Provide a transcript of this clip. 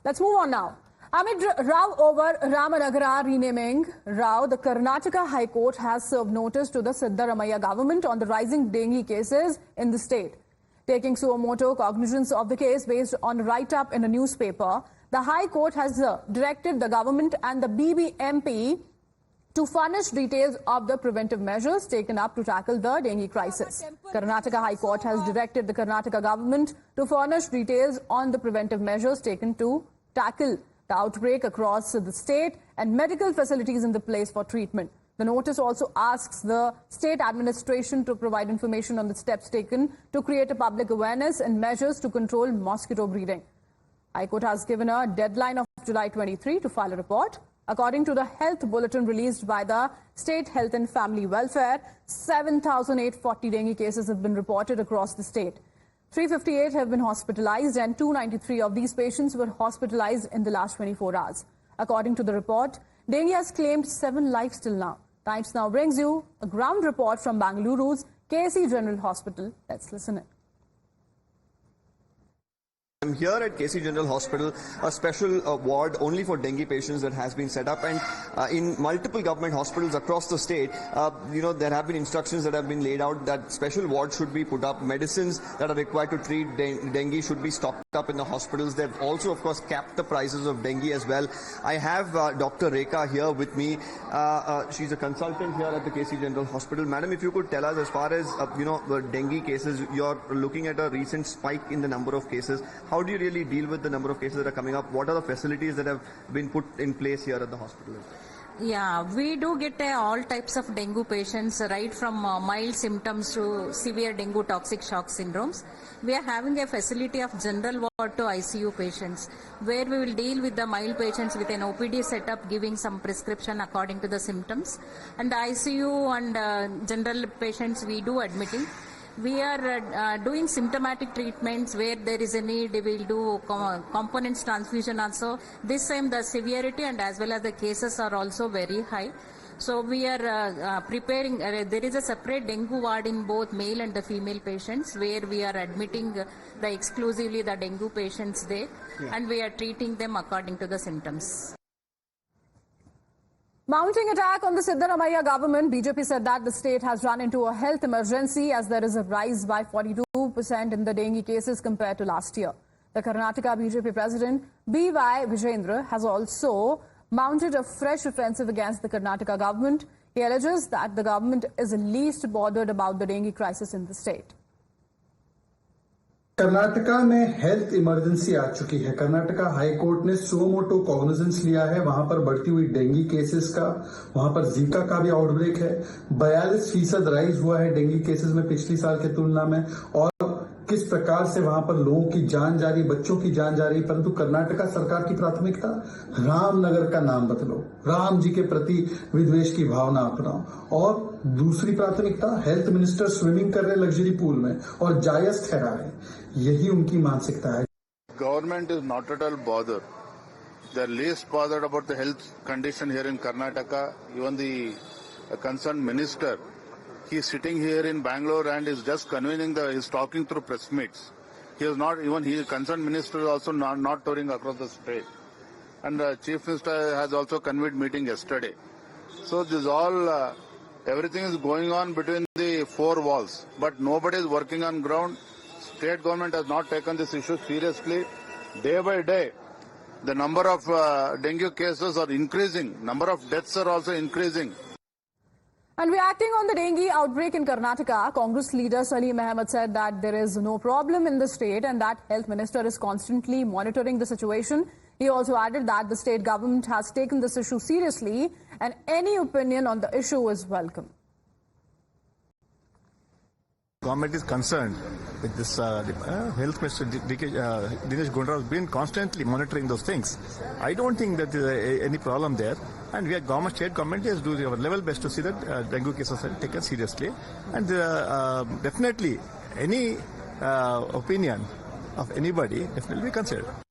Let's move on now. Amid row over Ramanagara renaming row, the Karnataka High Court has served notice to the Siddaramaiah government on the rising dengue cases in the state. Taking suo motu cognizance of the case based on a write-up in a newspaper, the High Court has directed the government and the BBMP to furnish details of the preventive measures taken up to tackle the dengue crisis. Karnataka High Court has directed the Karnataka government to furnish details on the preventive measures taken to tackle the outbreak across the state and medical facilities in the place for treatment. The notice also asks the state administration to provide information on the steps taken to create a public awareness and measures to control mosquito breeding. High Court has given a deadline of July 23 to file a report. According to the health bulletin released by the State Health and Family Welfare, 7,840 dengue cases have been reported across the state. 358 have been hospitalized and 293 of these patients were hospitalized in the last 24 hours. According to the report, dengue has claimed 7 lives till now. Times Now brings you a ground report from Bangaluru's KC General Hospital. Let's listen in. I'm here at KC General Hospital, a special ward only for dengue patients that has been set up, and in multiple government hospitals across the state, there have been instructions that have been laid out that special wards should be put up. Medicines that are required to treat dengue should be stocked up in the hospitals. They've also, of course, capped the prices of dengue as well. I have Dr. Rekha here with me. She's a consultant here at the KC General Hospital. Madam, if you could tell us, as far as the dengue cases, you're looking at a recent spike in the number of cases. How do you really deal with the number of cases that are coming up? What are the facilities that have been put in place here at the hospital? Yeah, we do get all types of dengue patients, right from mild symptoms to severe dengue toxic shock syndromes. We are having a facility of general ward to ICU patients, where we will deal with the mild patients with an OPD setup, giving some prescription according to the symptoms. And the ICU and general patients we do admitting. We are doing symptomatic treatments where there is a need. We will do components transfusion also. This time the severity and as well as the cases are also very high. So we are preparing. There is a separate dengue ward in both male and the female patients, where we are admitting exclusively the dengue patients there, and we are treating them according to the symptoms. Mounting attack on the Siddaramaiah government, BJP said that the state has run into a health emergency as there is a rise by 42% in the dengue cases compared to last year. The Karnataka BJP president, B.Y. Vijayendra, has also mounted a fresh offensive against the Karnataka government. He alleges that the government is least bothered about the dengue crisis in the state. Karnataka में health emergency आ चुकी है। Karnataka high court ने suo motu cognizance लिया है। वहां पर बढ़ती हुई डेंगू केसेस का, वहां पर जीका का भी आउटब्रेक है। 42% राइज हुआ है डेंगू केसेस में पिछली साल के तुलना में, और किस प्रकार से वहां पर लोगों की जान जा रही, बच्चों की जान जा रही। परंतु कर्नाटका सरकार की प्राथमिकता रामनगर का नाम बदलो, राम जी के प्रति विद्वेष की भावना अपनाओ, और दूसरी प्राथमिकता हेल्थ मिनिस्टर स्विमिंग कर रहे लग्जरी पूल में और जायज ठहरा है। यही उनकी मानसिकता है। Government is not at all bother, they are least bothered about the health condition here in Karnataka. Even the concern minister, he is sitting here in Bangalore and is just convening is talking through press meets. He is not even, he concerned minister is also not touring across the state. And chief minister has also convened meeting yesterday. So this all, everything is going on between the four walls, but nobody is working on ground. State government has not taken this issue seriously. Day by day, the number of dengue cases are increasing. Number of deaths are also increasing. And reacting on the dengue outbreak in Karnataka, Congress leader Salim Ahmed said that there is no problem in the state and that health minister is constantly monitoring the situation. He also added that the state government has taken this issue seriously and any opinion on the issue is welcome. Government is concerned with this. Health Minister Dinesh Gundra has been constantly monitoring those things. I don't think that there is any problem there. And we are government, state government is doing our level best to see that dengue cases are taken seriously. And definitely any opinion of anybody definitely be considered.